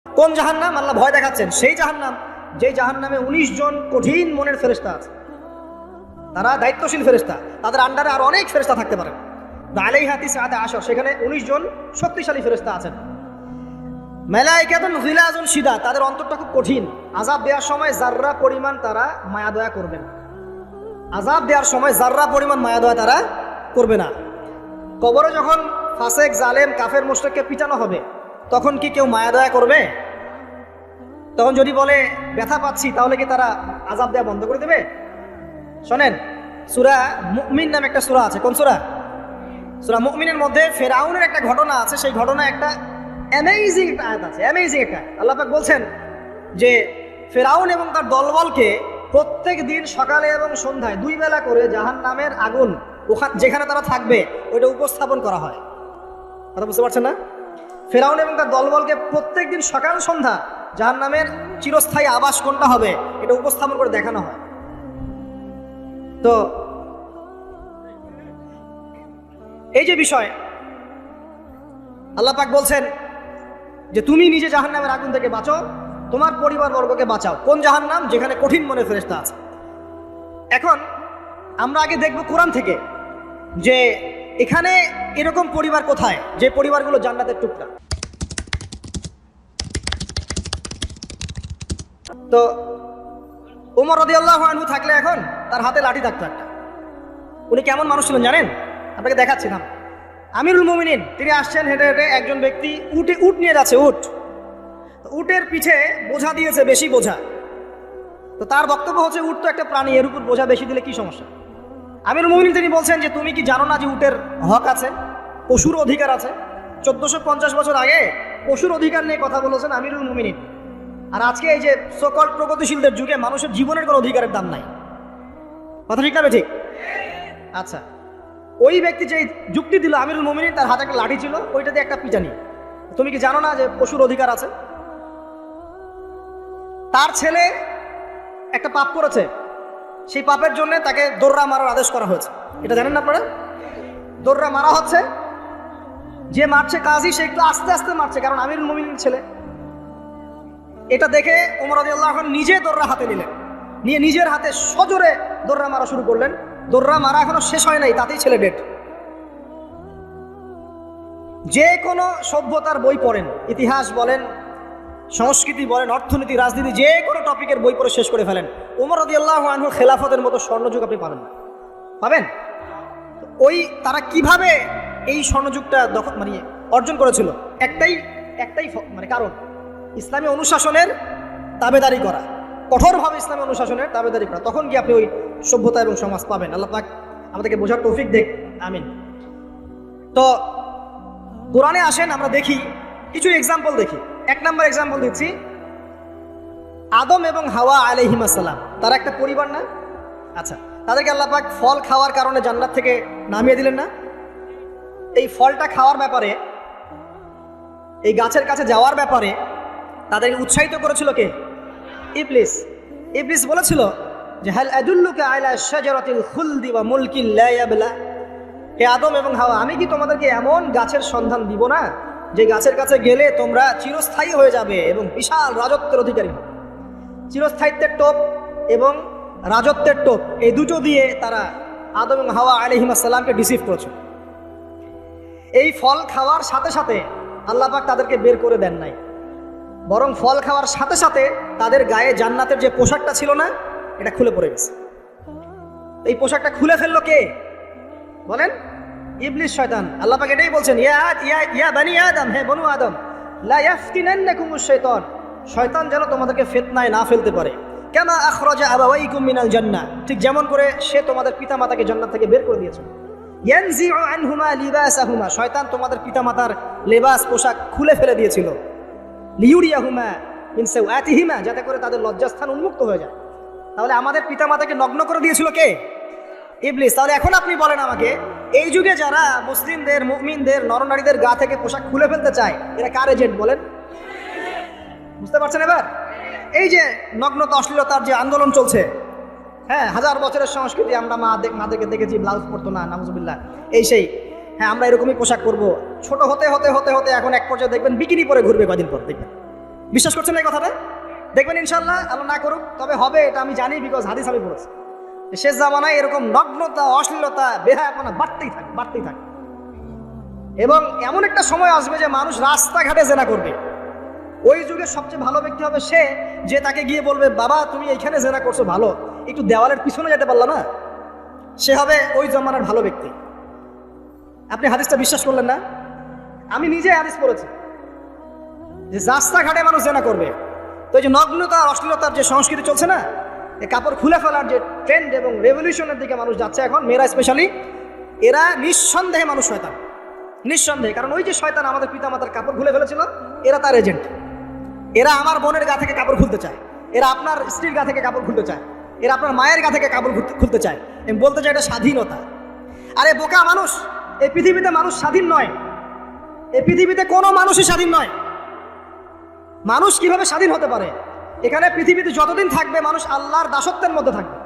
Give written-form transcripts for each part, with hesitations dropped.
কোন জাহান্নাম? আল্লাহ ভয় দেখাচ্ছেন সেই জাহান্নাম যেই জাহান্নামে 19 জন কঠিন মনের ফেরেশতা আছে, তারা দায়িত্বশীল ফেরেশতা, তাদের আন্ডারে আর অনেক ফেরেশতা থাকতে পারে। আলাইহা তিসআতা আশর, সেখানে 19 জন শক্তিশালী ফেরেশতা আছেন। মালায়েকাতুন গিলাজুন শিদা, তাদের অন্তরটা খুব কঠিন। আযাব দেওয়ার সময় যাররা পরিমাণ তারা মায়া দয়া করবেন, আযাব দেওয়ার সময় যাররা পরিমাণ মায়া দয়া তারা করবে না। কবরে যখন ফাসেক, জালেম, কাফের, মুশরিককে পিটানো হবে, তখন কি কেউ মায়া দয়া করবে? তখন যদি বলে ব্যথা পাচ্ছি, তাহলে কি তারা আযাব দেওয়া বন্ধ করে দেবে? শোনেন, সূরা মুমিন নামে একটা সূরা আছে। কোন সূরা? সূরা মুমিনের মধ্যে ফেরাউনের একটা ঘটনা আছে। সেই ঘটনা একটা অ্যামেজিং একটা আয়াত আছে, অ্যামেজিং একটা। আল্লাহ পাক বলছেন যে ফেরাউন এবং তার দলবলকে প্রত্যেক দিন সকালে এবং সন্ধ্যায় 2 বেলা করে জাহান্নামের আগুন যেখানে তারা থাকবে ওইটা উপস্থাপন করা হয়। কথা বুঝতে পারছেন না? ফেরাউন এবং তার দলবলকে প্রত্যেক দিন সকাল সন্ধ্যা জাহান্নামের চিরস্থায়ী আবাস কোনটা হবে এটা উপস্থাপন করে দেখানো হয়। তো এই যে বিষয়, আল্লাহ পাক বলছেন যে তুমি নিজে জাহান্নামের আগুন থেকে বাঁচো, তোমার পরিবারবর্গকে বাঁচাও। কোন জাহান্নাম? যেখানে কঠিন মনের ফেরেশতা আছে। এখন আমরা আগে দেখব কোরআন থেকে যে এখানে এরকম পরিবার কোথায়, যে পরিবারগুলো জান্নাতের টুকরা। তো ওমর রাদিয়াল্লাহু আনহু থাকলে এখন তার হাতে লাঠি থাকতো একটা। উনি কেমন মানুষ ছিলেন জানেন? আপনাকে দেখাচ্ছিলাম। আমিরুল মুমিনিন তিনি আসছেন হেঁটে হেঁটে, একজন ব্যক্তি উট নিয়ে যাচ্ছে। উটের পিঠে বোঝা দিয়েছে, বেশি বোঝা। তো তার বক্তব্য হচ্ছে উট তো একটা প্রাণী, এর উপর বোঝা বেশি দিলে কি সমস্যা? আমিরুল মুমিনিন তিনি বলছেন যে তুমি কি জানো না যে উটের হক আছে, পশুর অধিকার আছে? 1450 বছর আগে পশুর অধিকার নিয়ে কথা বলেছেন আমিরুল মুমিনিন। আর আজকে এই যে সকল প্রগতিশীলদের যুগে মানুষের জীবনের কোনো অধিকারের দাম নাই। কথা ঠিক না ঠিক? আচ্ছা, ওই ব্যক্তি যে যুক্তি দিল আমিরুল মুমিনিন, তার হাতে একটা লাঠি ছিল, ওইটা দিয়ে একটা পিটানি। তুমি কি জানো না যে পশুর অধিকার আছে? তার ছেলে একটা পাপ করেছে, সেই পাপের জন্য তাকে দোররা মারার আদেশ করা হয়েছে। এটা জানেন না আপনারা? দোররা মারা হচ্ছে, যে মারছে কাজী সে একটু আস্তে আস্তে মারছে, কারণ আমিরুল মুমিনিন ছেলে। এটা দেখে ওমর রাদিয়াল্লাহু আনহু নিজে দোররা হাতে নিলেন, নিয়ে নিজের হাতে সজোরে দোররা মারা শুরু করলেন। দোররা মারা এখনো শেষ হয় নাই, তাতেই ছেলে ডেড। যে কোনো সভ্যতার বই পড়েন, ইতিহাস বলেন, সংস্কৃতি বলেন, অর্থনীতি, রাজনীতি, যে কোনো টপিকের বই পড়ে শেষ করে ফেলেন, ওমর রাদিয়াল্লাহু আনহুর খেলাফতের মতো স্বর্ণযুগ আপনি পাবেন না। পাবেন? ওই তারা কিভাবে এই স্বর্ণযুগটা মানে অর্জন করেছিল? একটাই মানে কারণ, ইসলামী অনুশাসনের তাবেদারি করা, কঠোরভাবে ইসলামী অনুশাসনের তাবেদারি করা। তখন কি আপনি ওই সভ্যতা এবং সমাজ পাবেন। আল্লাহ পাক আমাদেরকে বোঝার তৌফিক দেখ, আমিন। তো কোরআনে আসেন, আমরা দেখি কিছু এক্সাম্পল দেখি। 1 নম্বর এক্সাম্পল দিচ্ছি, আদম এবং হাওয়া আলাইহিস সালাম, তারা একটা পরিবার না? আচ্ছা, তাদেরকে আল্লাহ পাক ফল খাওয়ার কারণে জান্নাত থেকে নামিয়ে দিলেন না? এই ফলটা খাওয়ার ব্যাপারে, এই গাছের কাছে যাওয়ার ব্যাপারে তাদেরকে উৎসাহিত করেছিল কে? ইবলিস। ইবলিস বলেছিল যে হাল আদুল্লুকা আলা শাজারাতিল খুলদি ওয়া মুলকিন লা ইয়াবলা, হে আদম এবং হাওয়া, আমি কি তোমাদেরকে এমন গাছের সন্ধান দিব না যে গাছের কাছে গেলে তোমরা চিরস্থায়ী হয়ে যাবে এবং বিশাল রাজত্বের অধিকারী হবে? চিরস্থায়িত্বের টোপ এবং রাজত্বের টোপ, এই দুটো দিয়ে তারা আদম এবং হাওয়া আলাইহিস সালামকে ডিসিভ করেছিল। এই ফল খাওয়ার সাথে সাথে আল্লাহ পাক তাদেরকে বের করে দেন নাই, বরং ফল খাওয়ার সাথে সাথে তাদের গায়ে জান্নাতের যে পোশাকটা ছিল না, এটা খুলে পড়ে গেছে। এই পোশাকটা খুলে ফেললো কে বলেন? ইবলিস, শয়তান। আল্লাহ পাক এটাই বলছেন, ইয়া বানি আদম, হে বনু আদম, লা ইয়াফতিনান্নাকুমুশ শাইতান, শয়তান যেন তোমাদেরকে ফিতনায় না ফেলতে পারে। কামা আখরাজা আবাওয়াইকুম মিনাল জান্নাহ, ঠিক যেমন করে সে তোমাদের পিতামাতাকে জান্নাত থেকে বের করে দিয়েছে। ইয়ানজিউ আনহুমা লিবাসাহুমা, শয়তান তোমাদের পিতামাতার লেবাস, পোশাক খুলে ফেলে দিয়েছিল। লিউরিয়াহুমা মিন সাওআতিহিমা, যাতে করে তাদের লজ্জাস্থান উন্মুক্ত হয়ে যায়। তাহলে আমাদের পিতামাতাকে নগ্ন করে দিয়েছিল কে? ইবলিস। তাহলে এখন আপনি বলেন আমাকে, এই যুগে যারা মুসলিমদের, মুমিনদের, নরনারীদের গা থেকে পোশাক খুলে ফেলতে চায়, এরা কার এজেন্ট বলেন? বুঝতে পারছেন এবার? এই যে নগ্নতা, অশ্লীলতার যে আন্দোলন চলছে, হ্যাঁ, 1000 বছরের সংস্কৃতি, আমরা মাদেরকে দেখেছি ব্লাউজ পরতো না, নাউজুবিল্লাহ, এই সেই, হ্যাঁ আমরা এরকমই পোশাক পরবো। ছোট হতে হতে হতে হতে এখন এক পর্যায়ে দেখবেন বিকিনি পরে ঘুরবে কদিন পর, দেখবেন বিশ্বাস করছেন এই কথাটা? দেখবেন ইনশাল্লাহ, আল্লাহ না করুক, তবে হবে, এটা আমি জানি, বিকজ হাদিস আমি পড়েছি। শেষ জামানায় এরকম নগ্নতা, অশ্লীলতা, বেহায়াপনা বাড়তেই থাকে। এবং এমন একটা সময় আসবে যে মানুষ রাস্তাঘাটে জেনা করবে। ওই যুগের সবচেয়ে ভালো ব্যক্তি হবে সে, যে তাকে গিয়ে বলবে, বাবা তুমি এইখানে জেনা করছো, ভালো, একটু দেওয়ালের পিছনে যেতে পারলা না? সে হবে ওই জমানার ভালো ব্যক্তি। আপনি হাদিসটা বিশ্বাস করলেন না? আমি নিজে হাদিস পড়েছি যে রাস্তাঘাটে মানুষ জেনা করবে। তো এই যে নগ্নতা, অশ্লীলতার যে সংস্কৃতি চলছে না, এই কাপড় খুলে ফেলার যে ট্রেন্ড এবং রেভলিউশনের দিকে মানুষ যাচ্ছে এখন, মেয়েরা স্পেশালি, এরা নিঃসন্দেহে মানুষ শয়তান, নিঃসন্দেহে। কারণ ওই যে শয়তান আমাদের পিতামাতার কাপড় খুলে ফেলেছিল, এরা তার এজেন্ট। এরা আমার বোনের গা থেকে কাপড় খুলতে চায়, এরা আপনার স্ত্রীর গা থেকে কাপড় খুলতে চায়, এরা আপনার মায়ের গা থেকে কাপড় খুলতে চায়। আমি বলতে চাই এটা স্বাধীনতা। আরে বোকা মানুষ, এই পৃথিবীতে মানুষ স্বাধীন নয়, এই পৃথিবীতে কোনো মানুষই স্বাধীন নয়। মানুষ কিভাবে স্বাধীন হতে পারে? এখানে পৃথিবীতে যতদিন থাকবে মানুষ আল্লাহর দাসত্বের মধ্যে থাকবে।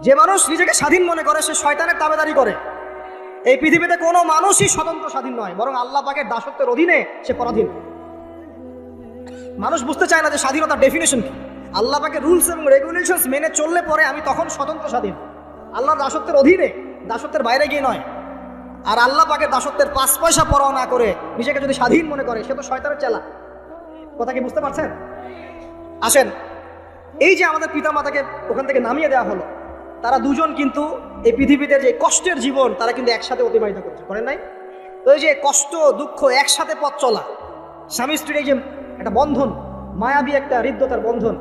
যে মানুষ নিজেকে স্বাধীন মনে করে সে শয়তানের তাবেদারি করে। এই পৃথিবীতে কোনো মানুষই স্বতন্ত্র স্বাধীন নয়, বরং আল্লাহ পাকের দাসত্বের অধীনে সে পরাধীন। মানুষ বুঝতে চায় না যে স্বাধীনতার ডেফিনেশন কি। আল্লাহ পাকের রুলস এবং রেগুলেশনস মেনে চললে পরে আমি তখন স্বতন্ত্র স্বাধীন, আল্লাহর দাসত্বের অধীনে, দাসত্বের বাইরে গিয়ে নয়। আর আল্লাহ পাকের দাসত্বের 5 পয়সা পরোয়া না করে নিজেকে যদি স্বাধীন মনে করে, সে তো শয়তানের চেলা। কথা কি বুঝতে পারছেন? আসেন, এই যে আমাদের পিতামাতাকে ওখান থেকে নামিয়ে দেওয়া হলো, তারা দুজন কিন্তু এই পৃথিবীতে যে কষ্টের জীবন তারা কিন্তু একসাথে অতিবাহিত করছে, করেন নাই? তো এই যে কষ্ট দুঃখ একসাথে পথ চলা, স্বামী স্ত্রীর এই যে একটা বন্ধন, মায়াবী একটা হৃদ্যতার বন্ধন,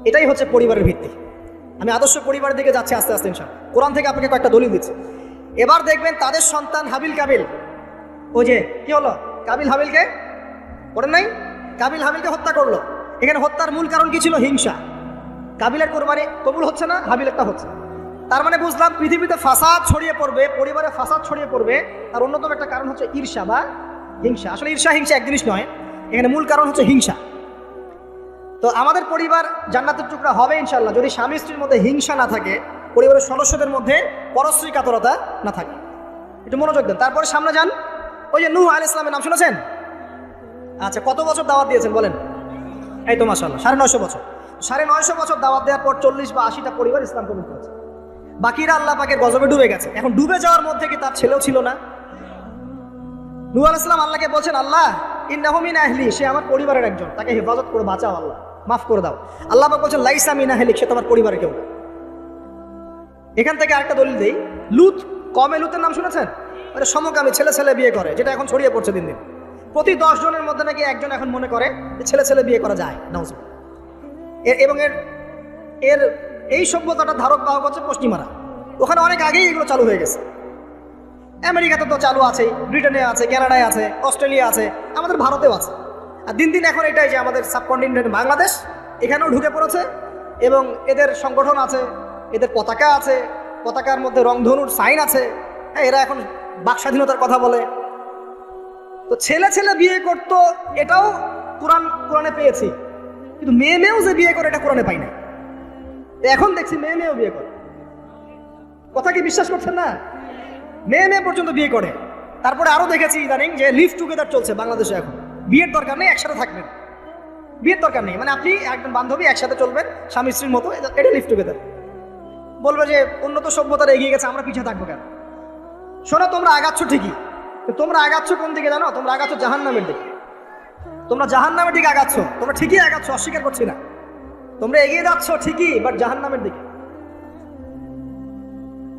এটাই হচ্ছে পরিবারের ভিত্তি। আমি আদর্শ পরিবারের দিকে যাচ্ছি আস্তে আস্তে ইনশাআল্লাহ। কোরআন থেকে আপনাকে কয়েকটা দলিল দিচ্ছি। এবার দেখবেন তাদের সন্তান হাবিল কাবিল, ওই যে কি হলো, কাবিল হাবিলকে, করেন নাই? কাবিল হাবিলকে হত্যা করলো। এখানে হত্যার মূল কারণ কি ছিল? হিংসা। কাবিলের কোরবানি কবুল হচ্ছে না, হাবিলেরটা হচ্ছে। তার মানে বুঝলাম পৃথিবীতে ফাসাদ ছড়িয়ে পড়বে, পরিবারে ফাসাদ ছড়িয়ে পড়বে, আর অন্যতম একটা কারণ হচ্ছে ঈর্ষা বা হিংসা। আসলে ঈর্ষা হিংসা এক জিনিস নয়, এখানে মূল কারণ হচ্ছে হিংসা। তো আমাদের পরিবার জান্নাতের টুকরা হবে ইনশাল্লাহ যদি স্বামী স্ত্রীর মধ্যে হিংসা না থাকে, পরিবারের সদস্যদের মধ্যে পরশ্রী কাতরতা না থাকে। একটু মনোযোগ দেন। তারপরে সামনে যান, ওই যে নূহ আলাইহিস সালামের নাম শুনেছেন? আচ্ছা, কত বছর দাওয়াত দিয়েছেন বলেন? এই তো মাশাআল্লাহ 950 বছর। 950 বছর দাওয়াত দেওয়ার পর 40 বা 80টা পরিবার ইসলাম কবুল করেছে। বাকিরা আল্লাহ পাকের গজবে ডুবে গেছে। এখন ডুবে যাওয়ার মধ্যে কি তার ছেলেও ছিল না? নূহ আলাইহিস সালাম আল্লাহকে বলছেন, আল্লাহ ইন্নাহু মিন আহলি, সে আমার পরিবারের একজন, তাকে হেফাজত করে বাঁচাও, আল্লাহ মাফ করে দাও। আল্লাহ পাক বলছেন লাইসা মিন আহলিক, সে তোমার পরিবারের কেউ না। এখান থেকে আরেকটা দলিল দেই, লুত, কমে লুতের নাম শুনেছেন? মানে সমকামী, ছেলে ছেলে বিয়ে করে, যেটা এখন ছড়িয়ে পড়ছে দিন দিন। প্রতি 10 জনের মধ্যে নাকি একজন এখন মনে করে যে ছেলে ছেলে বিয়ে করা যায়। নাউজুবিল্লাহ। এবং এর এই সভ্যতাটা ধারক বাহক হচ্ছে পশ্চিমারা। ওখানে অনেক আগেই এগুলো চালু হয়ে গেছে। আমেরিকাতে তো চালু আছে, ব্রিটেনে আছে, কানাডায় আছে, অস্ট্রেলিয়া আছে, আমাদের ভারতেও আছে। আর দিন দিন এখন এটাই যে আমাদের সাবকন্টিনেন্ট বাংলাদেশ, এখানেও ঢুকে পড়েছে। এবং এদের সংগঠন আছে, এদের পতাকা আছে, পতাকার মধ্যে রংধনুর সাইন আছে। হ্যাঁ, এরা এখন বাক স্বাধীনতার কথা বলে। তো ছেলে ছেলে বিয়ে করতো, এটাও কোরআনে পেয়েছি, কিন্তু মেয়ে মেয়েও যে বিয়ে করে এটা কোরআনে পাই না। এখন দেখছি মেয়ে মেয়েও বিয়ে করে। কথা কি বিশ্বাস করছেন না? মেয়ে মেয়ে পর্যন্ত বিয়ে করে। তারপরে আরো দেখেছি ইদানিং যে লিভ টুগেদার চলছে বাংলাদেশে। এখন বিয়ের দরকার নেই, একসাথে থাকবেন, বিয়ের দরকার নেই, মানে আপনি একজন বান্ধবী একসাথে চলবেন স্বামী স্ত্রীর মতো, এটা লিভ টুগেদার। বলবে যে উন্নত সভ্যতার এগিয়ে গেছে, আমরা পিছিয়ে থাকবো কেন? শোনো, তোমরা আগাচ্ছ ঠিকই, তোমরা আগাচ্ছ কোন দিকে জানো? তোমরা আগাচ্ছ জাহান্নামের দিকে। তোমরা জাহান্নামের দিকে আগাচ্ছ, তোমরা ঠিকই আগাচ্ছ, অস্বীকার করছি না। তোমরা এগিয়ে যাচ্ছ ঠিকই, বাট জাহান্নামের দিকে।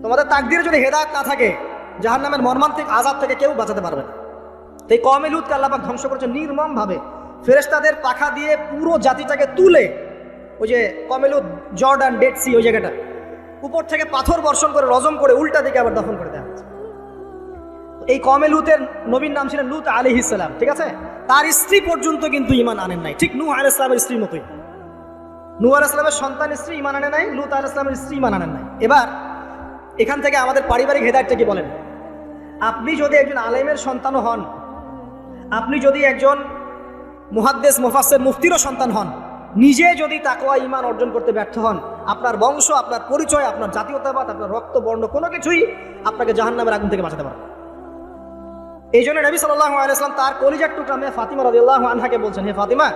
তোমাদের তাকদীরে যদি হেদায়েত না থাকে, জাহান্নামের মর্মান্তিক আযাব থেকে কেউ বাঁচাতে পারবে না। এই কওমে লূতকে আল্লাহ পাক ধ্বংস করেছে নির্মম ভাবে। ফেরেশতাদের পাখা দিয়ে পুরো জাতিটাকে তুলে, ওই যে কওমে লূত, জর্ডান, ডেড সি, ওই জায়গাটা, উপর থেকে পাথর বর্ষণ করে রজম করে উল্টা দিকে আবার দফন করে দেওয়া হচ্ছে। এই কওমে লূতের নবীর নাম ছিলেন লূত আলাইহিস সালাম, ঠিক আছে? তার স্ত্রী পর্যন্ত কিন্তু ঈমান আনেন নাই, ঠিক নূহ আলাইহিস সালামের স্ত্রীর মতোই। নূহ আলাইহিস সালামের সন্তান স্ত্রী ঈমান আনে নাই, লূত আলাইহিস সালামের স্ত্রী ঈমান আনেন নাই। এবার এখান থেকে আমাদের পারিবারিক হেদায়েতটা কি বলেন? আপনি যদি একজন আলেমের সন্তানও হন, আপনি যদি একজন মুহাদ্দিস, মুফাসসির, মুফতিরও সন্তান হন, নিজে যদি তাকওয়া ঈমান অর্জন করতে ব্যর্থ হন, আপনার বংশ, আপনার পরিচয়, আপনার জাতীয়তাবাদ, আপনার রক্ত, বর্ণ কোনো কিছুই আপনাকে জাহান্নামের আগুন থেকে বাঁচাতে পারবে। এই জন্য নবী সাল্লাল্লাহু আলাইহি ওয়াসাল্লাম তার কলিজার টুকরা মেয়ে ফাতিমা রাদিয়াল্লাহু আনহাকে বলছেন, হে ফাতিমা,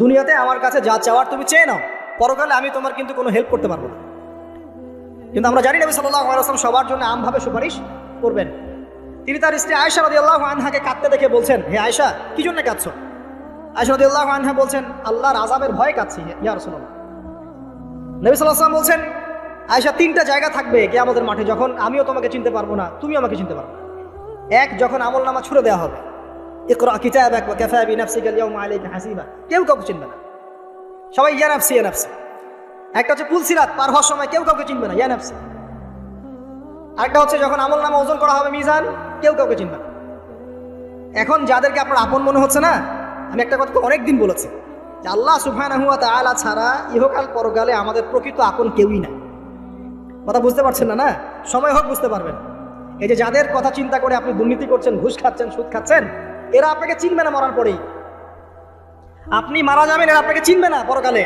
দুনিয়াতে আমার কাছে যা চাওয়ার তুমি চেয়ে নাও, পরকালে আমি তোমার কিন্তু কোনো হেল্প করতে পারবো না। কিন্তু আমরা জানি নবী সাল্লাল্লাহু আলাইহি ওয়াসাল্লাম সবার জন্য আমভাবে সুপারিশ করবেন। তিনি তার স্ত্রী আয়েশা রাদিয়াল্লাহু আনহাকে কাঁদতে দেখে বলছেন, হে আয়েশা, কি জন্য কাঁদছো? আয়েশা রাদিয়াল্লাহু আনহা বলছেন, আল্লাহর আযাবের ভয়ে কাঁদছি ইয়া রাসূলুল্লাহ। নবী সাল্লাল্লাহু আলাইহি ওয়াসাল্লাম বলছেন, আয়েশা, তিনটা জায়গা থাকবে কিয়ামতের মাঠে যখন আমিও তোমাকে চিনতে পারবো না, তুমি আমাকে চিনতে পারবে না। এক, যখন আমলনামা ছুড়ে দেওয়া হবে, ইকরা কিতাবাক ওয়া কাফা বিনাফসিকা আল-ইয়াওমা আলাইকা হাসিবা, কেউ কাউকে চিনবে না, সবাই ইয়া নাফসি ইয়া নাফসি। একটা হচ্ছে পুলসিরাত পার হওয়ার সময় কেউ কাউকে চিনবে না, ইয়া নাফসি। আরেকটা হচ্ছে যখন আমলনামা ওজন করা হবে মিজান, কেউ কাউকে চিনবে না। এখন যাদেরকে আপনার আপন মনে হচ্ছে না, আমি একটা কথা অনেকদিন বলেছি যে আল্লাহ সুবহানাহু ওয়া তাআলা ছাড়া ইহকাল পরকালে আমাদের প্রকৃত আপন কেউই নাই। কথা বুঝতে পারছেন না? সময় হোক বুঝতে পারবেন। এই যে যাদের কথা চিন্তা করে আপনি দুর্নীতি করছেন, ঘুষ খাচ্ছেন, সুদ খাচ্ছেন, এরা আপনাকে চিনবে না মরার পরেই। আপনি মারা যাবেন, এরা আপনাকে চিনবে না পরকালে।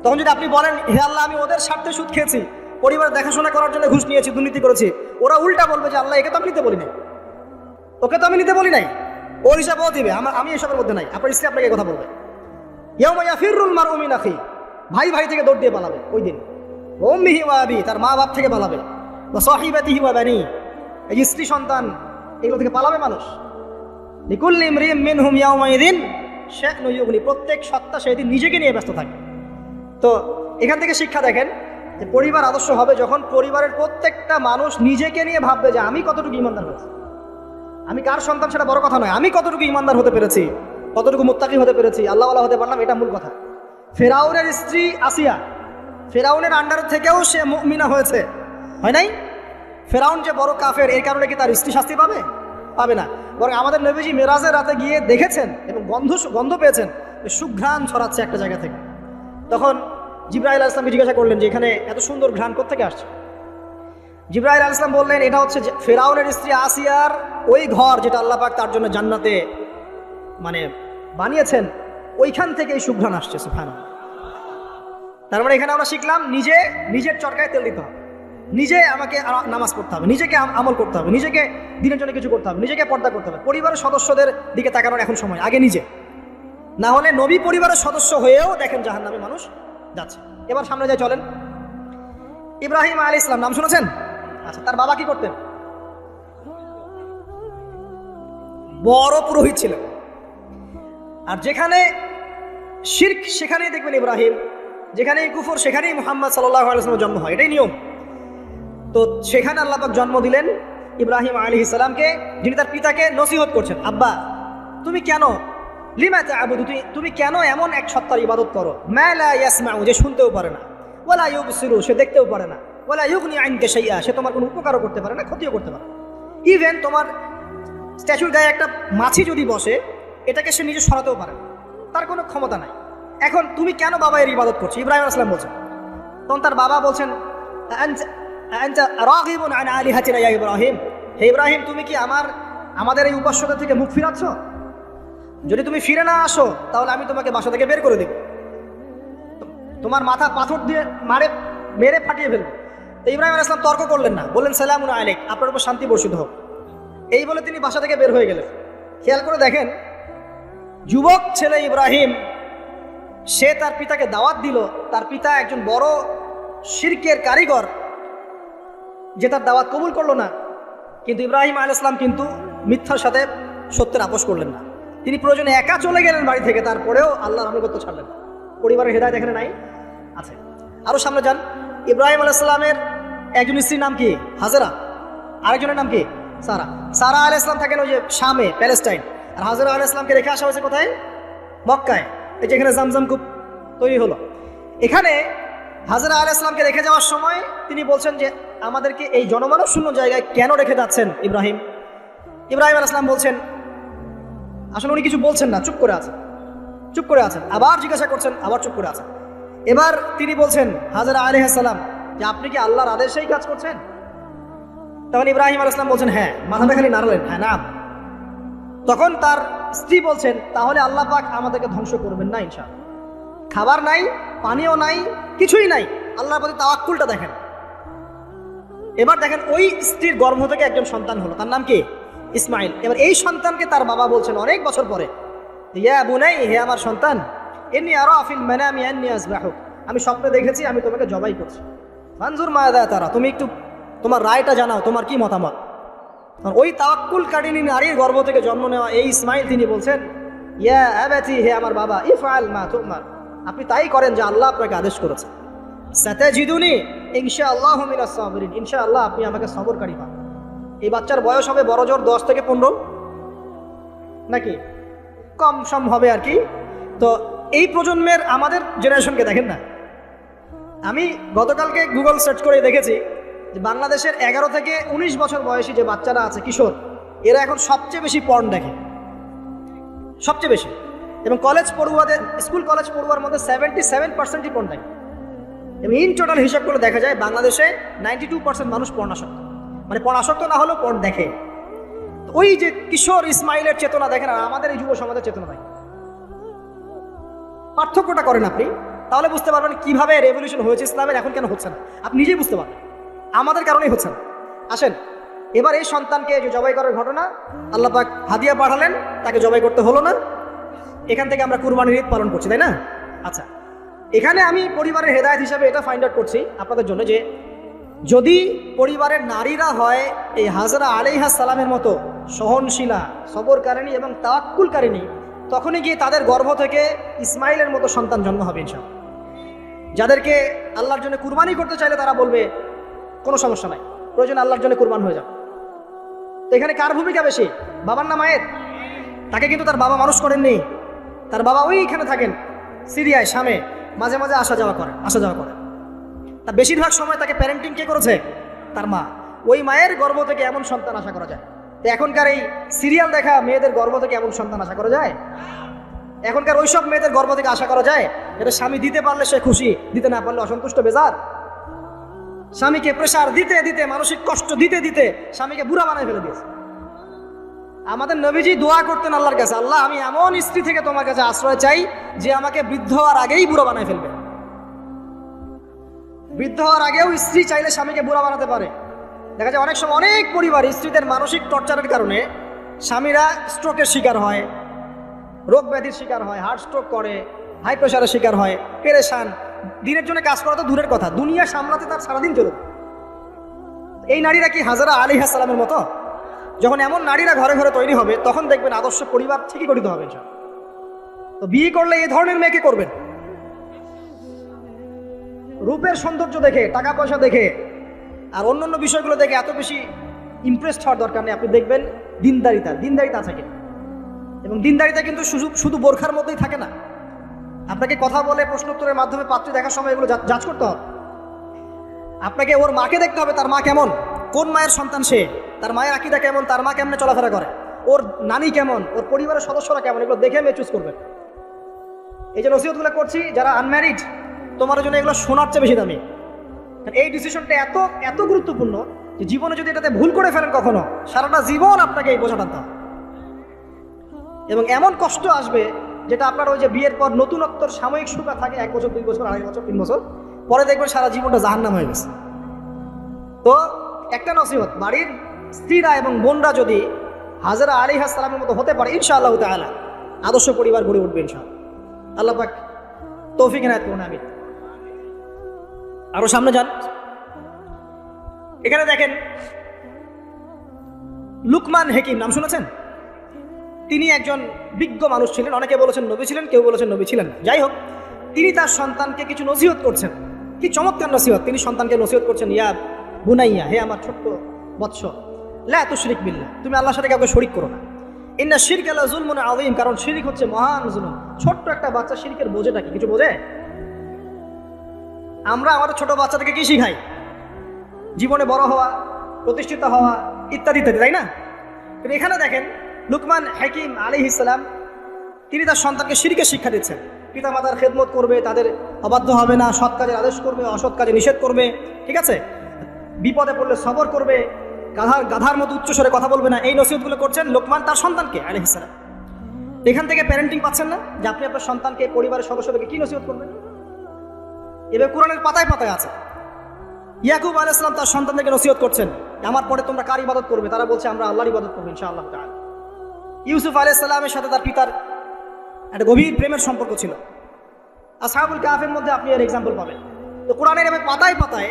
তখন যদি আপনি বলেন, হে আল্লাহ, আমি ওদের স্বার্থে সুদ খেয়েছি, পরিবার দেখাশোনা করার জন্য ঘুষ নিয়েছি, দুর্নীতি করেছি, ওরা উল্টা বলবে যে আল্লাহ, একে তো আমি নিতে বলি নাই, ওকে তো আমি নিতে বলি নাই, ওর হিসাব ও দিবে, আমি এসবের মধ্যে নাই। আপনার স্ত্রী আপনাকে কথা বলবে, ইয়াউমা ইয়াফিরুল মারউ মিন আখি, ভাই ভাই থেকে দৌড় দিয়ে পালাবে ওই দিন। ওয়া উম্মিহি ওয়া আবি, তার মা বাপ থেকে পালাবে। ওয়া সাহিবাতিহি ওয়া বানি, এই যে স্ত্রী সন্তান, এগুলো থেকে পালাবে মানুষ। লিকুল্লি ইমরিইন মিনহুম ইয়াউমাইযিন শা'নুন ইউগনি, প্রত্যেক সত্তা সেদিন নিজেকে নিয়ে ব্যস্ত থাকে। তো এখান থেকে শিক্ষা দেখেন যে পরিবার আদর্শ হবে যখন পরিবারের প্রত্যেকটা মানুষ নিজেকে নিয়ে ভাববে যে আমি কতটুকু ইমানদার হয়েছি। আমি কার সন্তান সেটা বড় কথা নয়, আমি কতটুকু ইমানদার হতে পেরেছি, কতটুকু মুত্তাকি হতে পেরেছি, আল্লাহওয়ালা হতে পারলাম, এটা মূল কথা। ফেরাউনের স্ত্রী আসিয়া, ফেরাউনের আন্ডার থেকেও সে মুমিনা হয়েছে, হয় নাই? ফেরাউন যে বড় কাফের, এই কারণে কি তার স্ত্রী শাস্তি পাবে? পাবে না। বরং আমাদের নবীজি মেরাজের রাতে গিয়ে দেখেছেন এবং গন্ধ পেয়েছেন, সুঘ্রাণ ছড়াচ্ছে একটা জায়গা থেকে। তখন জিবরাইল আলাইহিস সালামকে জিজ্ঞাসা করলেন যে এখানে এত সুন্দর ঘ্রাণ কোত্থেকে আসছে? জিবরাইল আলাইহিস সালাম বললেন, এটা হচ্ছে ফেরাউনের স্ত্রী আসিয়ার ওই ঘর যেটা আল্লাহ পাক তার জন্য জান্নাতে মানে বানিয়েছেন, ওইখান থেকে এই সুঘ্রাণ আসছে। সুবহানাল্লাহ। তার মানে এখানে আমরা শিখলাম নিজের চরকায় তেল দিতে হবে, নিজে আমাকে নামাজ পড়তে হবে, নিজেকে আমল করতে হবে, নিজেকে দিনের জন্য কিছু করতে হবে, নিজেকে পর্দা করতে হবে। পরিবারের সদস্যদের দিকে তাকানোর এখন সময়, আগে নিজে। না হলে নবী পরিবারের সদস্য হয়েও দেখেন জাহান্নামে মানুষ যাচ্ছে। এবার সামনে যাই, চলেন। ইব্রাহিম আলাইহিস সালাম নাম শুনেছেন? আচ্ছা, তার বাবা কি করতেন? বড় পুরোহিত ছিলেন। আর যেখানে শিরক সেখানেই দেখবেন ইব্রাহিম, যেখানেই কুফর সেখানেই মুহাম্মদ সাল্লাল্লাহু আলাইহি ওয়াসাল্লামের জন্ম হয়, এটাই নিয়ম। তো সেখানে আল্লাহ পাক জন্ম দিলেন ইব্রাহিম আলাইহিস সালামকে, যিনি তার পিতাকে নসিহত করছেন, আব্বা তুমি কেন লিমা তা'বুদু, তুমি কেন এমন এক সত্তার ইবাদত করো, মা লা ইয়াসমাউ, যে শুনতেও পারে না, ওয়ালা ইউবসিরু, সে দেখতেও পারে না, ওয়ালা ইউগনি আনকা শাইআ, সে তোমার কোনো উপকারও করতে পারে না, ক্ষতিও করতে পারে না। ইভেন তোমার স্ট্যাচুর গায়ে একটা মাছি যদি বসে, এটাকে সে নিজে সরাতেও পারে না, তার কোনো ক্ষমতা নাই। এখন তুমি কেন বাবা এর ইবাদত করছো? ইব্রাহিম আলাইহিস সালাম বলছেন। তখন তার বাবা বলছেন, আনতা রাগিবুন আন আলিহাতিনা ইয়া ইব্রাহিম, হে ইব্রাহিম, তুমি কি আমাদের এই উপাস্যতা থেকে মুখ ফিরাচ্ছ? যদি তুমি ফিরে না আসো তাহলে আমি তোমাকে বাসা থেকে বের করে দেব, তোমার মাথা পাথর দিয়ে মেরে ফাটিয়ে ফেলবো। তো ইব্রাহিম আলাইহিস সালাম তর্ক করলেন না, বললেন সালামুন আলাইক, আপনার উপর শান্তি বর্ষিত হোক। এই বলে তিনি বাসা থেকে বের হয়ে গেলেন। খেয়াল করে দেখেন, যুবক ছেলে ইব্রাহিম, সে তার পিতাকে দাওয়াত দিল, তার পিতা একজন বড় শিরকের কারিগর, যে তার দাওয়াত কবুল করলো না। কিন্তু ইব্রাহিম আলাইহিস সালাম কিন্তু মিথ্যার সাথে সত্যের আপোষ করলেন না। তিনি প্রয়োজনে একা চলে গেলেন বাড়ি থেকে, তারপরেও আল্লাহর আনুগত্য ছাড়লেন না। পরিবারের হেদায়েত এখানে নাই আছে। আরো সামনে যান, ইব্রাহিম আলাইহিস সালামের একজন স্ত্রীর নাম কি? হাজেরা, আরেকজনের নাম কি? সারা। সারা আলাইহিস সালাম থাকেন ওই যে শামে, প্যালেস্টাইন, আর হাজেরা আলাইহিস সালামকে রেখে আসা হয়েছে কোথায়? মক্কায়, এই যেখানে জামজাম কূপ তৈরি হলো। এখানে হাজেরা আলাইহিস সালামকে রেখে যাওয়ার সময় তিনি বলছেন যে আমাদেরকে এই জনমানব শূন্য জায়গায় কেন রেখে যাচ্ছেন ইব্রাহিম? ইব্রাহিম আলাইহিস সালাম বলছেন, আসলে উনি কিছু বলছেন না, চুপ করে আছেন। আবার জিজ্ঞাসা করছেন, আবার চুপ করে আছেন। এবার তিনি বলছেন হাজেরা আলাইহিস সালাম যে আপনি কি আল্লাহর আদেশেই কাজ করছেন? তখন ইব্রাহিম আলাইহিস সালাম বলছেন হ্যাঁ, মাথাটা খালি নাড়লেন, হ্যাঁ না। তখন তার স্ত্রী বলছেন, তাহলে আল্লাহ পাক আমাদেরকে ধ্বংস করবেন না ইনশাআল্লাহ। খাবার নাই, পানিও নাই, কিছুই নাই, আল্লাহর প্রতি তাওয়াক্কুলটা দেখেন। এবার দেখেন, ওই স্ত্রীর গর্ভ থেকে একজন সন্তান হলো, তার নাম কি? ইসমাইল। এবার এই সন্তানকে তার বাবা বলছেন অনেক বছর পরে, ইয়া বুনাই, হে আমার সন্তান, ইন্নী আরা ফিল মানামি আন্নী আযবাহুক, আমি স্বপ্নে দেখেছি আমি তোমাকে জবাই করছি। ফানজুর মাযা তারা, তুমি একটু তোমার রায়টা জানাও, তোমার কি মতামত। ওই তাওয়াক্কুলকারিনী নারীর গর্ভ থেকে জন্ম নেওয়া এই ইসমাইল তিনি বলছেন, ইয়া আবাতি, হে আমার বাবা, ইফআল মা তুমার, আপনি তাই করেন যে আল্লাহ আপনাকে আদেশ করেছে। সাতাজিদুনি ইনশাআল্লাহু মিনাস সাবিরিন, ইনশাআল্লাহ আপনি আমাকে সবরকারী পাবেন। এই বাচ্চার বয়স হবে বড় জোর 10 থেকে 15, নাকি কম সম হবে আর কি। তো এই প্রজন্মের আমাদের জেনারেশনকে দেখেন না, আমি গতকালকে গুগল সার্চ করে দেখেছি যে বাংলাদেশের 11 থেকে 19 বছর বয়সী যে বাচ্চারা আছে, কিশোর, এরা এখন সবচেয়ে বেশি পর্ন দেখে, সবচেয়ে বেশি। এবং কলেজ পড়ুয়াদের, স্কুল কলেজ পড়ুয়ার মধ্যে 77%ই পর্ন দেখে। এবং ইন টোটাল হিসাব করে দেখা যায় বাংলাদেশে 92% মানুষ পর্নাসক্ত, মানে পর্নাসক্ত না হলেও পর্ন দেখে। ওই যে কিশোর ইসমাইলের চেতনা দেখেন আর আমাদের এই যুব সমাজের চেতনা দেখেন, পার্থক্যটা করেন আপনি, তাহলে বুঝতে পারবেন কিভাবে রেভলিউশন হয়েছে ইসলামের, এখন কেন হচ্ছে না আপনি নিজেই বুঝতে পারবেন। আমাদের কারণেই হচ্ছে না। আসেন এবার এই সন্তানকে যে জবাই করার ঘটনা, আল্লাহ পাক হাদিয়া পাঠালেন, তাকে জবাই করতে হলো না, এখান থেকে আমরা কুরবানির ঈদ পালন করছি, তাই না? আচ্ছা, এখানে আমি পরিবারের হেদায়েত হিসাবে এটা ফাইন্ড আউট করছি আপনাদের জন্য যে যদি পরিবারের নারীরা হয় এই হাজরা আলাইহিস সালামের মতো সহনশীলা, সবরকারিণী এবং তাওয়াক্কুলকারিণী, তখনই গিয়ে তাদের গর্ভ থেকে ইসমাইলের মতো সন্তান জন্ম হবে ইনশাআল্লাহ। যাদেরকে আল্লাহর জন্য কুরবানি করতে চাইলে তারা বলবে কোনো সমস্যা নাই, প্রয়োজন আল্লাহর জন্য কুরবান হয়ে যাবে। তো এখানে কার ভূমিকা বেশি, বাবার না মায়ের? তাকে কিন্তু তার বাবা মানুষ করেননি, তার বাবা ওইখানে থাকেন সিরিয়ায়, শামে, মাঝে মাঝে আসা যাওয়া করেন। তার বেশিরভাগ সময় তাকে প্যারেন্টিং কে করেছে? তার মা। ওই মায়ের গর্ভ থেকে এমন সন্তান আশা করা যায়? তো এখনকার এই সিরিয়াল দেখা মেয়েদের গর্ভ থেকে এমন সন্তান আশা করা যায়? এখনকার ওইসব মেয়েদের গর্ভ থেকে আশা করা যায়? এটা স্বামী দিতে পারলে সে খুশি, দিতে না পারলে অসন্তুষ্ট, বেজার। স্বামীকে প্রেসার দিতে দিতে, মানসিক কষ্ট দিতে দিতে স্বামীকে বুড়া বানায় ফেলে দিয়েছে। আমাদের নবীজি দোয়া করতেন আল্লাহর কাছে, আল্লাহ আমি এমন স্ত্রী থেকে তোমার কাছে আশ্রয় চাই যে আমাকে বৃদ্ধ হওয়ার আগেই বুড়া বানায় ফেলবে। বৃদ্ধ হওয়ার আগেও স্ত্রী চাইলে স্বামীকে বুড়া বানাতে পারে। দেখা যায় অনেক সময় অনেক পরিবার স্ত্রীদের মানসিক টর্চারের কারণে স্বামীরা স্ট্রোকের শিকার হয়, রোগ ব্যাধির শিকার হয়, হার্ট স্ট্রোক করে, হাই প্রেশারের শিকার হয়, পেরেশান। দিনের জন্য কাজ করা তো দূরের কথা, দুনিয়া সামলাতে তার সারাদিন চলবে। এই নারীরা কি হাজরা আলাইহিস সালামের মতো? যখন এমন নারীরা ঘরে ঘরে তৈরি হবে তখন দেখবেন আদর্শ পরিবার ঠিকই গঠিত হবে। তো বিয়ে করলে এই ধরনের মেয়েকে করবেন। রূপের সৌন্দর্য দেখে, টাকা পয়সা দেখে আর অন্যান্য বিষয়গুলো দেখে এত বেশি ইমপ্রেসড হওয়ার দরকার নেই। আপনি দেখবেন দিনদারিতা আছে কিনা। এবং দিনদারিতা কিন্তু শুধু বোরখার মধ্যেই থাকে না। আপনাকে কথা বলে প্রশ্ন উত্তরের মাধ্যমে পাত্রী দেখার সময় এগুলো যাচ করতে হবে। আপনাকে ওর মাকে দেখতে হবে, তার মা কেমন, কোন মায়ের সন্তান সে, তার মায়ের আকীদা কেমন, তার মা কেমনে চলাফেরা করে, ওর নানি কেমন, ওর পরিবারের সদস্যরা কেমন, এগুলো দেখে মেয়ে চুজ করবেন। এই যে নসিহতগুলো করছি, যারা আনম্যারিড, তোমার জন্য এগুলো শোনার চেয়ে বেশি দামি। এই ডিসিশনটা এত গুরুত্বপূর্ণ যে জীবনে যদি এটাতে ভুল করে ফেলেন কখনো, সারাটা জীবন আপনাকে এই বোঝা টানতে হবে। এবং এমন কষ্ট আসবে যেটা আপনার ওই যে বিয়ের পর নতুনত্বর সাময়িক সুখা থাকে 1 বছর, 2 বছর, 2.5 বছর, 3 বছর পরে দেখবেন সারা জীবনটা জাহান্নাম হয়ে গেছে। তো একটা নসিহত, বাড়ির স্ত্রীরা এবং বোনরা যদি হাজরা আলাইহিস সালামের মতো হতে পারে ইনশাআল্লাহ তাআলা আদর্শ পরিবার গড়ে উঠবে ইনশাআল্লাহ। আল্লাহ পাক তৌফিক এনায়েত করুন, আমিন। আরো সামনে যান। এখানে দেখেন লুকমান হাকিম, নাম শুনেছেন? তিনি একজন বিজ্ঞ মানুষ ছিলেন। অনেকে বলেছেন নবী ছিলেন, কেউ বলেছেন নবী ছিলেন না। যাই হোক, তিনি তার সন্তানকে কিছু নসিহত করছেন। কি চমৎকার নসিহত! তিনি সন্তানকে নসিহত করছেন, ইয়া বুনাইয়া, হে আমার ছোট্ট বৎস, লা তুশরিক বিল্লাহ, তুমি আল্লাহর সাথে কাউকে শরীক করো না। ইন্না শিরকা লা যুলমুন আযীম, কারণ শিরক হচ্ছে মহান জুলুম। ছোট্ট একটা বাচ্চা শিরকের বোঝেটা কি কিছু বোঝে? আমরা আমাদের ছোট বাচ্চাদেরকে কি শিখাই? জীবনে বড় হওয়া, প্রতিষ্ঠিত হওয়া, ইত্যাদি ইত্যাদি, তাই না? কিন্তু এখানে দেখেন লুকমান হাকিম আলাইহিস সালাম তিনি তার সন্তানকে শিরকের শিক্ষা দিচ্ছেন। পিতা মাতার খেদমত করবে, তাদের অবাধ্য হবে না, সৎ কাজের আদেশ করবে, অসৎ কাজে নিষেধ করবে, ঠিক আছে? বিপদে পড়লে সবর করবে, গাধার মতো উচ্চস্বরে কথা বলবে না। এই নসিহতগুলো করছেন লোকমান তার সন্তানকে আলাইহিস সালাম। এখান থেকে প্যারেন্টিং পাচ্ছেন না যে আপনি আপনার সন্তানকে, পরিবারের সদস্যদেরকে কি নসিহত করবেন? এবার কোরআনের পাতায় পাতায় আছে। ইয়াকুব আলাইহিস সালাম তার সন্তানদেরকে নসিহত করছেন, আমার পরে তোমরা কার ইবাদত করবে? তারা বলছে আমরা আল্লাহর ইবাদত করবো ইনশাআল্লাহ তাআলা। ইউসুফ আলাইহিস সালামের সাথে তার পিতার একটা গভীর প্রেমের সম্পর্ক ছিল। আসহাবুল কাহফের মধ্যে আপনি এর এক্সাম্পল পাবেন। তো কোরআনের এভাবে পাতায় পাতায়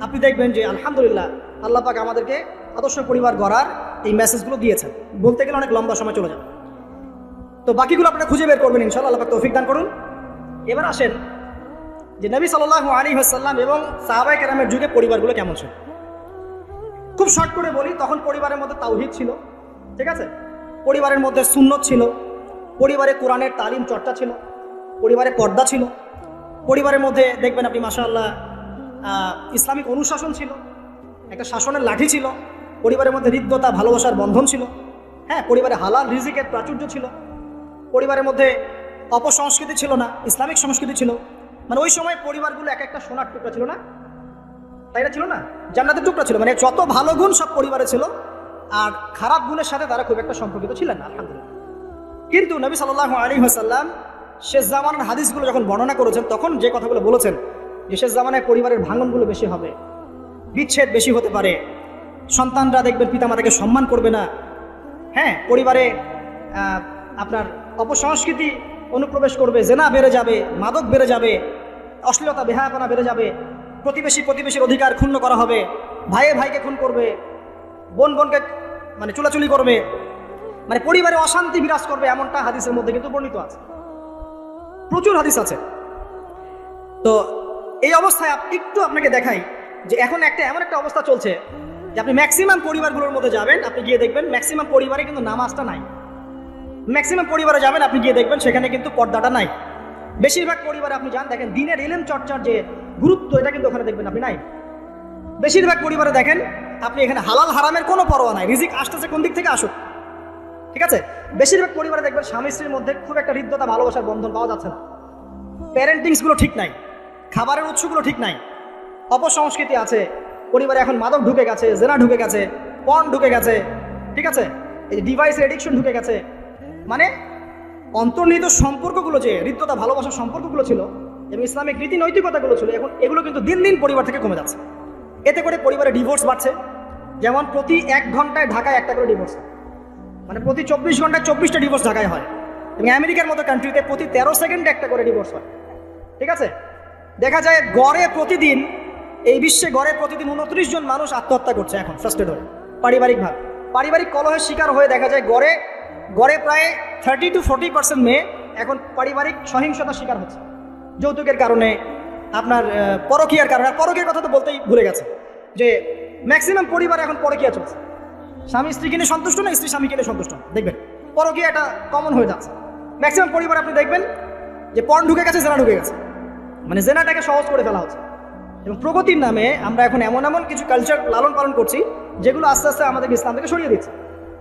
আপনি দেখবেন যে আলহামদুলিল্লাহ আল্লাহ পাক আমাদেরকে আদর্শ পরিবার গড়ার এই মেসেজগুলো দিয়েছেন। বলতে গেলে অনেক লম্বা সময় চলে যাবে, তো বাকিগুলো আপনারা খুঁজে বের করবেন ইনশাআল্লাহ। আল্লাহ পাক তৌফিক দান করুন। এবার আসেন যে নবী সাল্লাল্লাহু আলাইহি ওয়াসাল্লাম এবং সাহাবায়ে কেরামের যুগে পরিবারগুলো কেমন ছিল। খুব শর্ট করে বলি, তখন পরিবারের মধ্যে তাওহীদ ছিল, ঠিক আছে, পরিবারের মধ্যে সুন্নত ছিল, পরিবারে কোরআনের তালিম চর্চা ছিল, পরিবারে পর্দা ছিল, পরিবারের মধ্যে দেখবেন আপনি মাশাআল্লাহ ইসলামিক অনুশাসন ছিল, একটা শাসনের লাঠি ছিল, পরিবারের মধ্যে হৃদ্যতা ভালোবাসার বন্ধন ছিল, হ্যাঁ, পরিবারে হালাল রিজিকের প্রাচুর্য ছিল, পরিবারের মধ্যে অপসংস্কৃতি ছিল না, ইসলামিক সংস্কৃতি ছিল। মানে ওই সময় পরিবারগুলো এক একটা সোনার টুকরা ছিল না, তাই না? ছিল না, জান্নাতের টুকরা ছিল। মানে যত ভালো গুণ সব পরিবারে ছিল, আর খারাপ গুণের সাথে তারা খুব একটা সম্পর্কিত ছিলেন না, আলহামদুলিল্লাহ। কিন্তু নবী সাল্লাল্লাহু আলাইহি ওয়াসাল্লাম শেষ জামানার হাদিসগুলো যখন বর্ণনা করেছেন, তখন যে কথাগুলো বলেছেন যে শেষ জামানায় পরিবারের ভাঙনগুলো বেশি হবে, বিচ্ছেদ বেশি হতে পারে, সন্তানরা দেখবেন পিতামাতাকে সম্মান করবে না, হ্যাঁ, পরিবারে আপনার অপসংস্কৃতি অনুপ্রবেশ করবে, জেনা বেড়ে যাবে, মাদক বেড়ে যাবে, অশ্লীলতা বেহায়াপনা বেড়ে যাবে, প্রতিবেশীর অধিকার ক্ষুণ্ণ করা হবে, ভাইয়ে ভাইকে খুন করবে, বোন বোনকে মানে চুলাচুলি করবে, মানে পরিবারে অশান্তি বিরাজ করবে, এমনটা হাদিসের মধ্যে কিন্তু বর্ণিত আছে, প্রচুর হাদিস আছে। তো এই অবস্থায় একটু আপনাকে দেখাই যে এখন এমন একটা অবস্থা চলছে যে আপনি ম্যাক্সিমাম পরিবারগুলোর মধ্যে যাবেন, আপনি গিয়ে দেখবেন ম্যাক্সিমাম পরিবারে কিন্তু নামাজটা নাই। ম্যাক্সিমাম পরিবারে যাবেন, আপনি গিয়ে দেখবেন সেখানে কিন্তু পর্দাটা নাই। বেশিরভাগ পরিবারে আপনি যান, দেখেন দিনের ইলম চর্চার যে গুরুত্ব, এটা কিন্তু ওখানে দেখবেন আপনি নাই। বেশিরভাগ পরিবারে দেখেন আপনি এখানে হালাল হারামের কোনো পরোয়া নাই, রিজিক আসতেছে কোন দিক থেকে আসুক, ঠিক আছে। বেশিরভাগ পরিবারে দেখবেন স্বামী স্ত্রীর মধ্যে খুব একটা হৃদ্যতা ভালোবাসার বন্ধন পাওয়া যাচ্ছে না, প্যারেন্টিংসগুলো ঠিক নাই, খাবারের উৎসগুলো ঠিক নাই, অপসংস্কৃতি আছে পরিবারে, এখন মাদক ঢুকে গেছে, জেনা ঢুকে গেছে, পর্ন ঢুকে গেছে, ঠিক আছে, এই ডিভাইসের এডিকশন ঢুকে গেছে। মানে অন্তর্নিহিত সম্পর্কগুলো, যে হৃদ্যতা ভালোবাসার সম্পর্কগুলো ছিল এবং ইসলামিক রীতি নৈতিকতাগুলো ছিল, এখন এগুলো কিন্তু দিন দিন পরিবার থেকে কমে যাচ্ছে। এতে করে পরিবারে ডিভোর্স বাড়ছে। যেমন প্রতি 1 ঘন্টায় ঢাকায় একটা করে ডিভোর্স, মানে প্রতি 24 ঘন্টায় 24টা ডিভোর্স ঢাকায় হয়, এবং আমেরিকার মতো কান্ট্রিতে প্রতি 13 সেকেন্ডে একটা করে ডিভোর্স হয়, ঠিক আছে। দেখা যায় গড়ে প্রতিদিন, এই বিশ্বে গড়ে প্রতিদিন 29 জন মানুষ আত্মহত্যা করছে এখন ফ্রাস্ট্রেটেড হয়ে, পারিবারিক কলহের শিকার হয়ে। দেখা যায় গড়ে প্রায় 30 to 40% মেয়ে এখন পারিবারিক সহিংসতার শিকার হচ্ছে, যৌতুকের কারণে, আপনার পরকীয়ার কারণে। পরকীয়ার কথা তো বলতেই ভুলে গেছে যে ম্যাক্সিমাম পরিবার এখন পরকীয়া চলছে, স্বামী স্ত্রী কিনে সন্তুষ্ট না, স্ত্রী স্বামী কিনে সন্তুষ্ট না, দেখবেন পরকীয়া এটা কমন হয়ে যাচ্ছে। ম্যাক্সিমাম পরিবার আপনি দেখবেন যে পর্ন ঢুকে গেছে, জেনা ঢুকে গেছে, মানে জেনাটাকে সহজ করে ফেলা হচ্ছে। এবং প্রগতির নামে আমরা এখন এমন কিছু কালচার লালন পালন করছি যেগুলো আস্তে আস্তে আমাদেরকে ইসলাম থেকে সরিয়ে দিচ্ছে।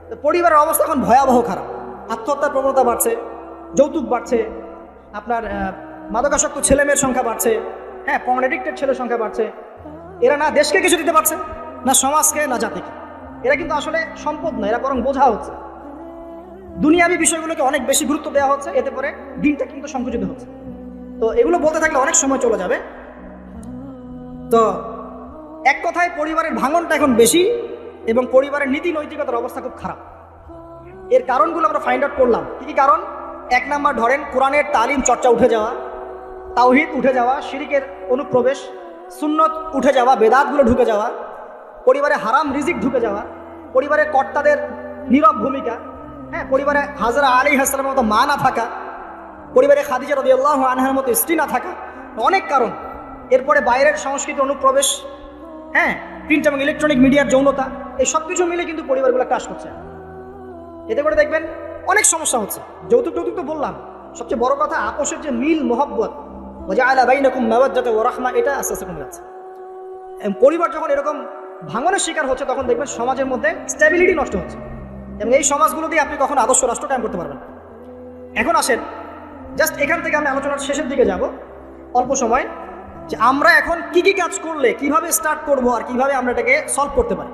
তো পরিবারের অবস্থা এখন ভয়াবহ খারাপ, আত্মহত্যার প্রবণতা বাড়ছে, যৌতুক বাড়ছে, আপনার মাদকাসক্ত ছেলেমেয়ের সংখ্যা বাড়ছে, হ্যাঁ, পর্ন এডিক্টেড ছেলের সংখ্যা বাড়ছে। এরা না দেশকে কিছু দিতে পারছে, না সমাজকে, না জাতিকে। এরা কিন্তু আসলে সম্পদ না, এরা বরং বোঝা হচ্ছে। দুনিয়াবী বিষয়গুলোকে অনেক বেশি গুরুত্ব দেওয়া হচ্ছে, এতে করে দিনটা কিন্তু সংকুচিত হচ্ছে। তো এগুলো বলতে থাকলে অনেক সময় চলে যাবে। তো এক কথায় পরিবারের ভাঙনটা এখন বেশি, এবং পরিবারের নীতি নৈতিকতার অবস্থা খুব খারাপ। এর কারণগুলো আমরা ফাইন্ড আউট করলাম। কী কী কারণ? 1 নাম্বার ধরেন কোরআনের তালিম চর্চা উঠে যাওয়া, তাওহীদ উঠে যাওয়া, শিরিকের অনুপ্রবেশ, সুন্নত উঠে যাওয়া, বেদাতগুলো ঢুকে যাওয়া, পরিবারে হারাম রিজিক ঢুকে যাওয়া, পরিবারের কর্তাদের নীরব ভূমিকা, হ্যাঁ, পরিবারে হাজরা আলাইহিস সালামের মতো মা না থাকা, পরিবারে খাদিজা রাদিয়াল্লাহু আনহার মতো স্ত্রী না থাকা, অনেক কারণ। এরপরে বাইরের সংস্কৃতি অনুপ্রবেশ, হ্যাঁ, প্রিন্ট এবং ইলেকট্রনিক মিডিয়ার যৌনতা, এই সব কিছু মিলে কিন্তু পরিবারগুলো ক্রাশ করছে। এতে করে দেখবেন অনেক সমস্যা হচ্ছে। যৌতুক তো বললাম, সবচেয়ে বড় কথা আপোষের যে মিল মহব্বত, ওয়াজআলা বাইনাকুম মাওয়াদ্দাতা ওয়া রাহমা, এটা আস্তে আস্তে কমে যাচ্ছে। পরিবার যখন এরকম ভাঙনের শিকার হচ্ছে, তখন দেখবেন সমাজের মধ্যে স্ট্যাবিলিটি নষ্ট হচ্ছে, এবং এই সমাজগুলো দিয়ে আপনি কখনো আদর্শ রাষ্ট্র কায়েম করতে পারবেন না। এখন আসেন, জাস্ট এখান থেকে আমি আলোচনার শেষের দিকে যাব অল্প সময়, যে আমরা এখন কি কি কাজ করলে কিভাবে স্টার্ট করব আর কিভাবে আমরা এটাকে সলভ করতে পারি।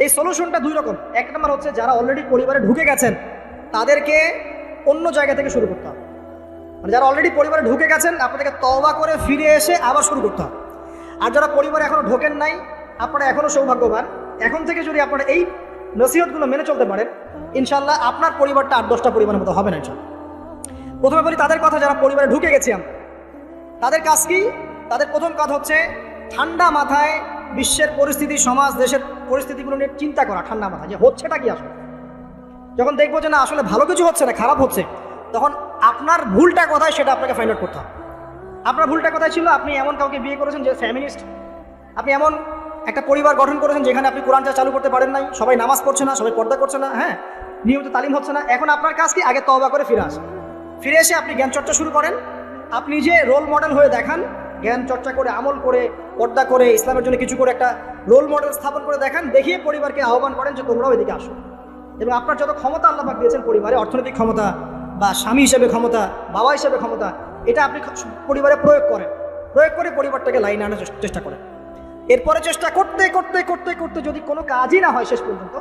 এই সলিউশনটা 2 রকম। 1 নম্বর হচ্ছে যারা অলরেডি পরিবারে ঢুকে গেছেন তাদেরকে অন্য জায়গা থেকে শুরু করতে হবে। মানে যারা অলরেডি পরিবারে ঢুকে গেছেন, আপনাদেরকে তওবা করে ফিরে এসে আবার শুরু করতে হবে। আর যারা পরিবারে এখনো ঢোকেন নাই, আপনারা এখনো সৌভাগ্যবান, এখন থেকে যদি আপনারা এই নসিহতগুলো মেনে চলতে পারেন, ইনশাল্লাহ আপনার পরিবারটা 8-10টা পরিবারের মতো হবে না ইনশাল্লাহ। প্রথমে বলি তাদের কথা যারা পরিবারে ঢুকে গেছি আমরা, তাদের কাজ কি? তাদের প্রথম কাজ হচ্ছে ঠান্ডা মাথায় বিশ্বের পরিস্থিতি, সমাজ দেশের পরিস্থিতিগুলো নিয়ে চিন্তা করা, ঠান্ডা মাথায় যে হচ্ছেটা কি আসলে। যখন দেখবো যে না আসলে ভালো কিছু হচ্ছে না, খারাপ হচ্ছে, তখন আপনার ভুলটা কোথায় সেটা আপনাকে ফাইন্ড আউট করতে হবে। আপনার ভুলটা কোথায় ছিল? আপনি এমন কাউকে বিয়ে করেছেন যে ফ্যামিনিস্ট, আপনি এমন একটা পরিবার গঠন করেছেন যেখানে আপনি কোরআনটা চালু করতে পারেন নাই, সবাই নামাজ পড়ছে না, সবাই পর্দা করছে না, হ্যাঁ, নিয়মিত তালিম হচ্ছে না। এখন আপনার কাজ কি? আগে তওবা করে ফিরে আসেন। ফিরে এসে আপনি জ্ঞান চর্চা শুরু করেন। আপনি যে রোল মডেল হয়ে দেখান, জ্ঞান চর্চা করে, আমল করে, পর্দা করে, ইসলামের জন্য কিছু করে একটা রোল মডেল স্থাপন করে দেখান, দেখিয়ে পরিবারকে আহ্বান করেন যে তোমরাও এদিকে আসো। এবং আপনার যত ক্ষমতা আল্লাহ পাক দিয়েছেন পরিবারে, অর্থনৈতিক ক্ষমতা বা স্বামী হিসেবে ক্ষমতা, বাবা হিসেবে ক্ষমতা, এটা আপনি পরিবারে প্রয়োগ করেন। প্রয়োগ করে পরিবারটাকে লাইনে আনার চেষ্টা করেন। এরপরে চেষ্টা করতে করতে করতে করতে যদি কোনো কাজই না হয় শেষ পর্যন্ত,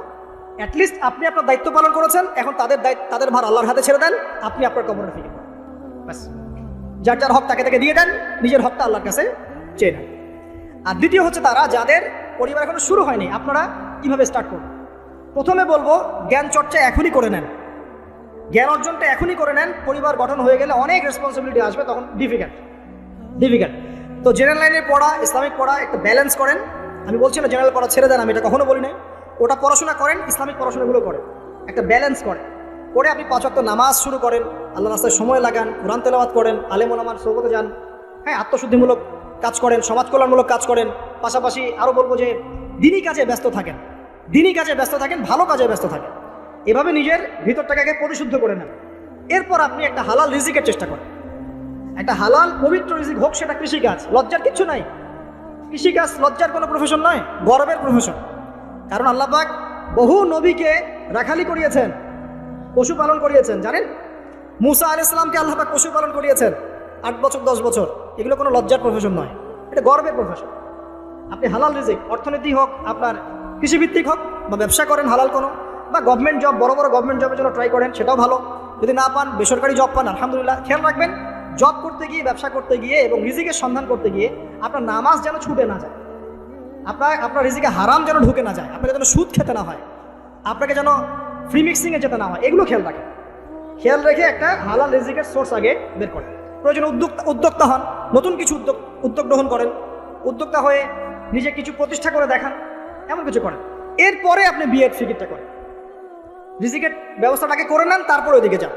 অ্যাটলিস্ট আপনি আপনার দায়িত্ব পালন করেছেন। এখন তাদের ভার আল্লাহর হাতে ছেড়ে দেন, আপনি আপনার কবরে ফিরে পড়েন। ব্যাস, যার যার হক তাকে তাকে দিয়ে দেন, নিজের হকটা আল্লাহর কাছে চেয়ে নেন। আর দ্বিতীয় হচ্ছে তারা যাদের পরিবার এখনো শুরু হয়নি, আপনারা কিভাবে স্টার্ট করবেন? প্রথমে বলবো জ্ঞান চর্চা এখনই করে নেন, জ্ঞান অর্জনটা এখনই করে নেন। পরিবার গঠন হয়ে গেলে অনেক রেসপন্সিবিলিটি আসবে, তখন ডিফিকাল্ট। তো জেনারেল লাইনের পড়া, ইসলামিক পড়া একটা ব্যালেন্স করেন। আমি বলছি না জেনারেল পড়া ছেড়ে দেন, আমি এটা কখনো বলি নাই। ওটা পড়াশোনা করেন, ইসলামিক পড়াশোনাগুলো করেন, একটা ব্যালেন্স করেন। করে আপনি 5 ওয়াক্ত নামাজ শুরু করেন, আল্লাহ রাস্তায় সময় লাগান, কোরআন তেলাওয়াত করেন, আলেম ওলামার সোহবতে যান, হ্যাঁ, আত্মশুদ্ধিমূলক কাজ করেন, সমাজ কল্যাণমূলক কাজ করেন। পাশাপাশি আরও বলবো যে দিনী কাজে ব্যস্ত থাকেন, ভালো কাজে ব্যস্ত থাকেন। এভাবে নিজের ভিতরটাকে পরিশুদ্ধ করে নেন। এরপর আপনি একটা হালাল রিজিকের চেষ্টা করেন, একটা হালাল পবিত্র রিজিক হোক, সেটা কৃষিকাজ। লজ্জার কিচ্ছু নাই, কৃষিকাজ লজ্জার কোনো প্রফেশন নয়, গর্বের প্রফেশন। কারণ আল্লাহ পাক বহু নবীকে রাখালি করিয়েছেন, পশুপালন করিয়েছেন। জানেন, মুসা আলাইহিস সালামকে আল্লাহ পাক পশুপালন করিয়েছেন 8 বছর 10 বছর। এগুলো কোনো লজ্জার প্রফেশন নয়, এটা গর্বের প্রফেশন। আপনি হালাল রিজিক, অর্থনীতি হোক, আপনার কৃষিভিত্তিক হোক, বা ব্যবসা করেন হালাল কোনো, বা গভর্নমেন্ট জব, বড় বড় গভর্নমেন্ট জবের জন্য ট্রাই করেন, সেটাও ভালো। যদি না পান, বেসরকারি জব পান, আলহামদুলিল্লাহ। খেয়াল রাখবেন, জব করতে গিয়ে, ব্যবসা করতে গিয়ে এবং রিজিকের সন্ধান করতে গিয়ে আপনার নামাজ যেন ছুটে না যায়, আপনার রিজিকে হারাম যেন ঢুকে না যায়, আপনাকে যেন সুদ খেতে না হয়, আপনাকে যেন ফ্রি মিক্সিংয়ে যেতে না হয়, এগুলো খেয়াল রাখেন। খেয়াল রেখে একটা হালাল রিজিকের সোর্স আগে বের করেন। প্রয়োজনে উদ্যোক্তা হন, নতুন কিছু উদ্যোগ গ্রহণ করেন, উদ্যোক্তা হয়ে নিজে কিছু প্রতিষ্ঠা করে দেখান, এমন কিছু করেন। এরপরে আপনি বিয়ের ফিকিরটা করেন, রিজিকের ব্যবস্থাটাকে করে নেন, তারপরে ওইদিকে যান।